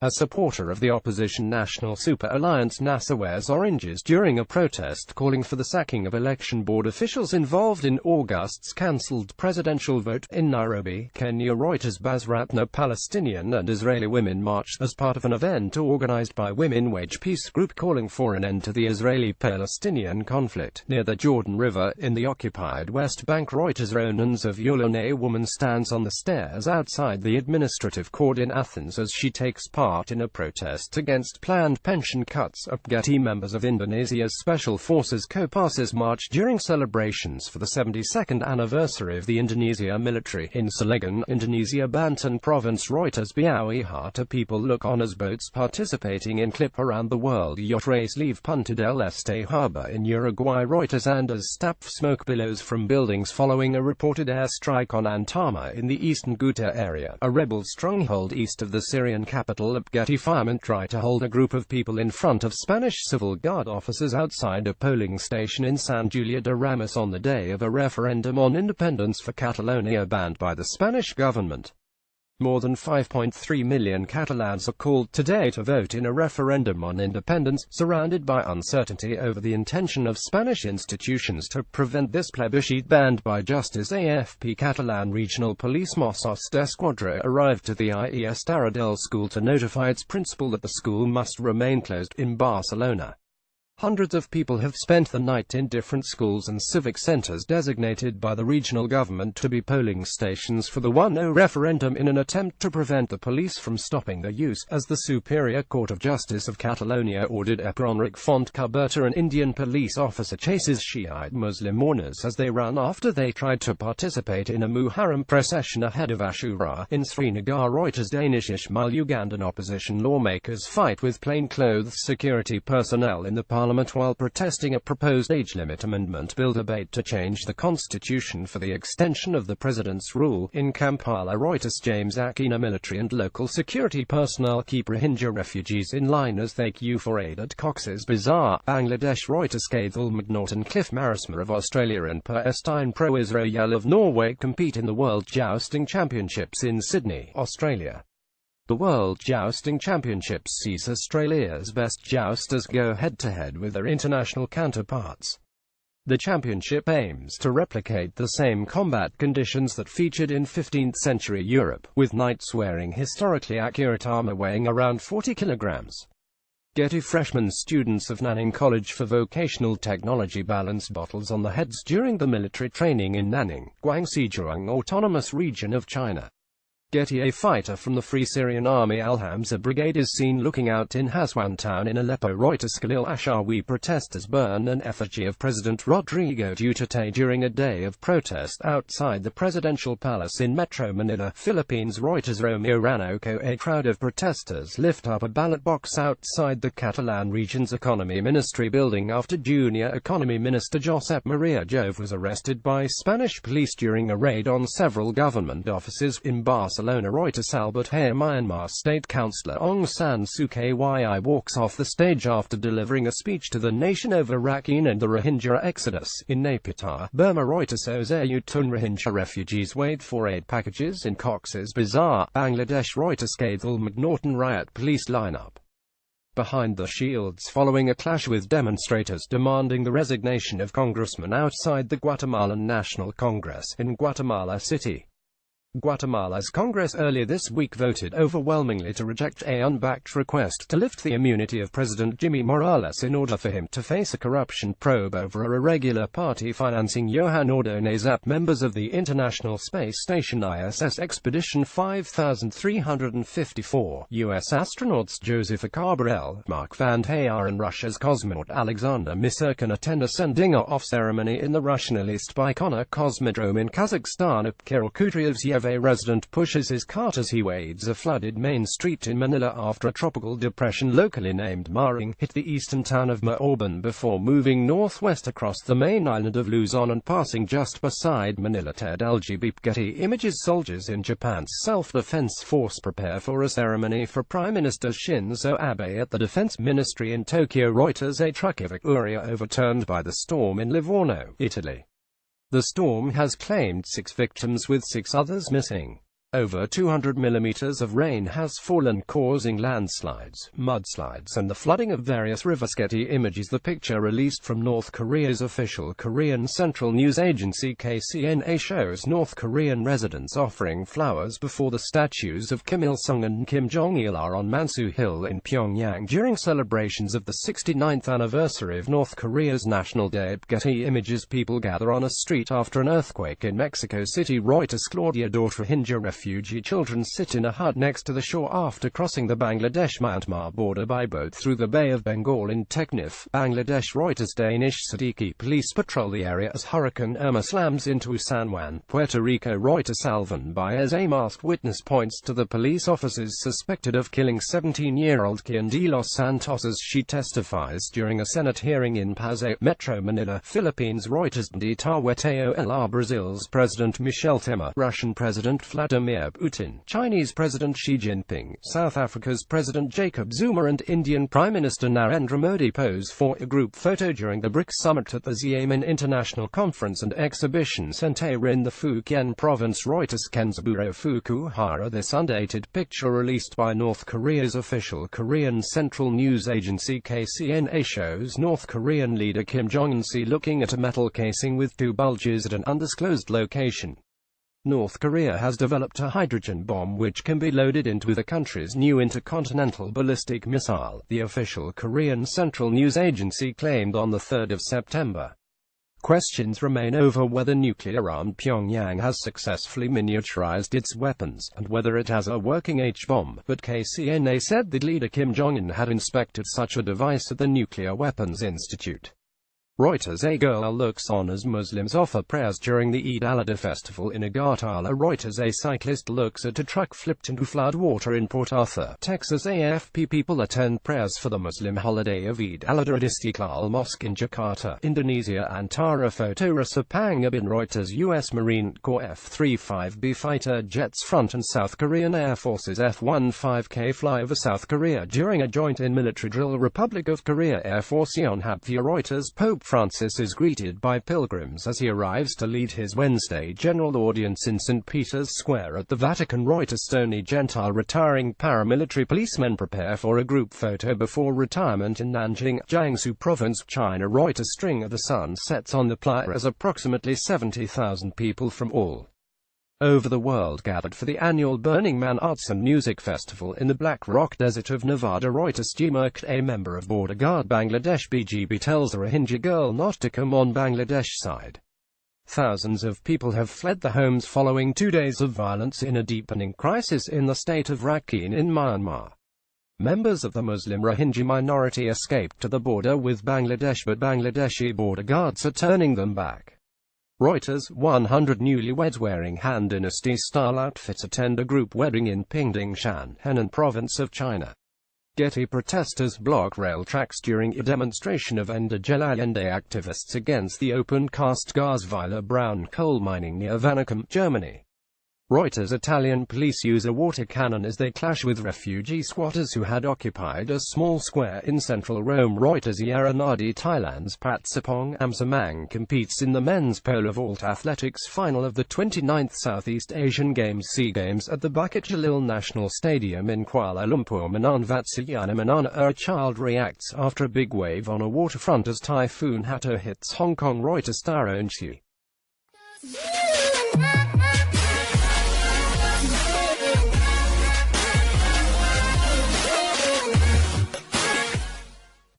A supporter of the opposition National Super Alliance NASA wears oranges during a protest calling for the sacking of election board officials involved in August's cancelled presidential vote in Nairobi, Kenya. Reuters. Basratna Palestinian and Israeli women marched as part of an event organized by Women Wage Peace Group calling for an end to the Israeli-Palestinian conflict near the Jordan River in the occupied West Bank. Reuters. Ronans of Yulon. A woman stands on the stairs outside the administrative court in Athens as she takes part in a protest against planned pension cuts. Getty. Members of Indonesia's Special Forces Kopassus march during celebrations for the 72nd anniversary of the Indonesia military in Selegon, Indonesia. Banten Province. Reuters. Biawi Hata people look on as boats participating in Clip Around the World yacht race leave Punta del Este harbor in Uruguay. Reuters. And as smoke billows from buildings following a reported airstrike on Antama in the eastern Ghouta area, a rebel stronghold east of the Syrian capital. Getty. Firemen try to hold a group of people in front of Spanish civil guard officers outside a polling station in San Julia de Ramos on the day of a referendum on independence for Catalonia banned by the Spanish government. More than 5.3 million Catalans are called today to vote in a referendum on independence, surrounded by uncertainty over the intention of Spanish institutions to prevent this plebiscite. Banned by justice. AFP. Catalan Regional Police Mossos d'Esquadra arrived to the IES Taradell school to notify its principal that the school must remain closed in Barcelona. Hundreds of people have spent the night in different schools and civic centers designated by the regional government to be polling stations for the 1-0 referendum in an attempt to prevent the police from stopping their use, as the Superior Court of Justice of Catalonia ordered. Enric Font Caberta. An Indian police officer chases Shiite Muslim mourners as they run after they tried to participate in a Muharram procession ahead of Ashura in Srinagar. Reuters. Danish. Ugandan opposition lawmakers fight with plainclothes security personnel in the parliament while protesting a proposed age limit amendment bill debate to change the constitution for the extension of the president's rule in Kampala. Reuters. James Akina. Military and local security personnel keep Rohingya refugees in line as they queue for aid at Cox's Bazar, Bangladesh. Reuters. Cathal McNaughton. Cliff Marisma of Australia and Per Øystein Pro-Israel of Norway compete in the World Jousting Championships in Sydney, Australia. The World Jousting Championships sees Australia's best jousters go head-to-head with their international counterparts. The championship aims to replicate the same combat conditions that featured in 15th-century Europe, with knights wearing historically accurate armor weighing around 40 kilograms. Getty. Freshman students of Nanning College for Vocational Technology balanced bottles on the heads during the military training in Nanning, Guangxi Zhuang Autonomous Region of China. Getty. A fighter from the Free Syrian Army Al-Hamza Brigade is seen looking out in Haswan town in Aleppo. Reuters. Khalil Ashawi protesters burn an effigy of President Rodrigo Duterte during a day of protest outside the presidential palace in Metro Manila, Philippines. Reuters. Romeo Ranocco. A crowd of protesters lift up a ballot box outside the Catalan region's economy ministry building after Junior Economy Minister Josep Maria Jove was arrested by Spanish police during a raid on several government offices in Barcelona. Reuters. Albert Hare. Myanmar State Councillor Aung San Suu Kyi walks off the stage after delivering a speech to the nation over Rakhine and the Rohingya exodus in Naypyidaw, Burma. Reuters. Oyutun. Rohingya refugees wait for aid packages in Cox's Bazar, Bangladesh. Reuters. Cathal McNaughton. Riot police lineup behind the shields following a clash with demonstrators demanding the resignation of congressmen outside the Guatemalan National Congress in Guatemala City. Guatemala's Congress earlier this week voted overwhelmingly to reject an unbacked request to lift the immunity of President Jimmy Morales in order for him to face a corruption probe over irregular party financing. Johan Ordonez. Members of the International Space Station ISS Expedition 5354 U.S. astronauts Joseph Cabral, Mark Van Haer and Russia's cosmonaut Alexander Misurkin attend a sending-off ceremony in the Russian-leased Baikonur Cosmodrome in Kazakhstan. Kirill Kudryavtsev. A resident pushes his cart as he wades a flooded main street in Manila after a tropical depression locally named Maring hit the eastern town of Maorban before moving northwest across the main island of Luzon and passing just beside Manila. Ted LGBT. Getty Images. Soldiers in Japan's self-defense force prepare for a ceremony for Prime Minister Shinzo Abe at the Defense Ministry in Tokyo. Reuters. A truck evacuation overturned by the storm in Livorno, Italy. The storm has claimed 6 victims with 6 others missing. Over 200 millimeters of rain has fallen, causing landslides, mudslides and the flooding of various rivers. Getty Images. The picture, released from North Korea's official Korean Central News Agency KCNA, shows North Korean residents offering flowers before the statues of Kim Il-sung and Kim Jong-il on Mansu Hill in Pyongyang during celebrations of the 69th anniversary of North Korea's National Day. Getty Images. People gather on a street after an earthquake in Mexico City. Reuters. Claudia, daughter of Rohingya refugee children, sit in a hut next to the shore after crossing the Bangladesh-Myanmar border by boat through the Bay of Bengal in Teknaf, Bangladesh. Reuters. Danish Siddiqui police patrol the area as Hurricane Irma slams into San Juan, Puerto Rico. Reuters. Alvin Baez, a masked witness, points to the police officers suspected of killing 17-year-old Kian de los Santos as she testifies during a Senate hearing in Pasay, Metro Manila, Philippines. Reuters. De Taweteo Brazil's President Michel Temer, Russian President Vladimir Putin, Chinese President Xi Jinping, South Africa's President Jacob Zuma and Indian Prime Minister Narendra Modi pose for a group photo during the BRICS summit at the Xiamen International Conference and Exhibition Center in the Fujian province. Reuters. Kenzaburo Fukuhara. This undated picture, released by North Korea's official Korean Central News Agency KCNA, shows North Korean leader Kim Jong-un looking at a metal casing with two bulges at an undisclosed location. North Korea has developed a hydrogen bomb which can be loaded into the country's new intercontinental ballistic missile, the official Korean Central News Agency claimed on the 3rd of September. Questions remain over whether nuclear-armed Pyongyang has successfully miniaturized its weapons, and whether it has a working H-bomb, but KCNA said that leader Kim Jong-un had inspected such a device at the Nuclear Weapons Institute. Reuters. A girl looks on as Muslims offer prayers during the Eid al-Adha festival in Agartala. Reuters. A cyclist looks at a truck flipped into flood water in Port Arthur, Texas. AFP. People attend prayers for the Muslim holiday of Eid al-Adha at Istiqlal Mosque in Jakarta, Indonesia. Antara photo. Rasapangabin. Reuters. U.S. Marine Corps F-35B fighter jets front and South Korean Air Force's F-15K fly over South Korea during a joint in-military drill. Republic of Korea Air Force Yonhap. Reuters. Pope Francis is greeted by pilgrims as he arrives to lead his Wednesday general audience in St. Peter's Square at the Vatican. Reuters. Stony Gentile. Retiring paramilitary policemen prepare for a group photo before retirement in Nanjing, Jiangsu Province, China. Reuters. String of the sun sets on the playa as approximately 70,000 people from all over the world gathered for the annual Burning Man Arts and Music Festival in the Black Rock Desert of Nevada. Reuters. Jimurk, a member of Border Guard Bangladesh BGB, tells a Rohingya girl not to come on Bangladesh side. Thousands of people have fled their homes following 2 days of violence in a deepening crisis in the state of Rakhine in Myanmar. Members of the Muslim Rohingya minority escaped to the border with Bangladesh, but Bangladeshi border guards are turning them back. Reuters. 100 newlyweds wearing Han Dynasty-style outfits attend a group wedding in Pingdingshan, Henan Province of China. Getty. Protesters block rail tracks during a demonstration of Ende Gelände activists against the open-cast Garzweiler brown coal mining near Vanacum, Germany. Reuters. Italian police use a water cannon as they clash with refugee squatters who had occupied a small square in central Rome. Reuters. Yaranadi. Thailand's Pratsipong Amsamang competes in the men's pole vault athletics final of the 29th Southeast Asian Games SEA Games at the Bukit Jalil National Stadium in Kuala Lumpur. Manan Vatsayana. Manana. A child reacts after a big wave on a waterfront as Typhoon Hato hits Hong Kong. Reuters. Taronchi.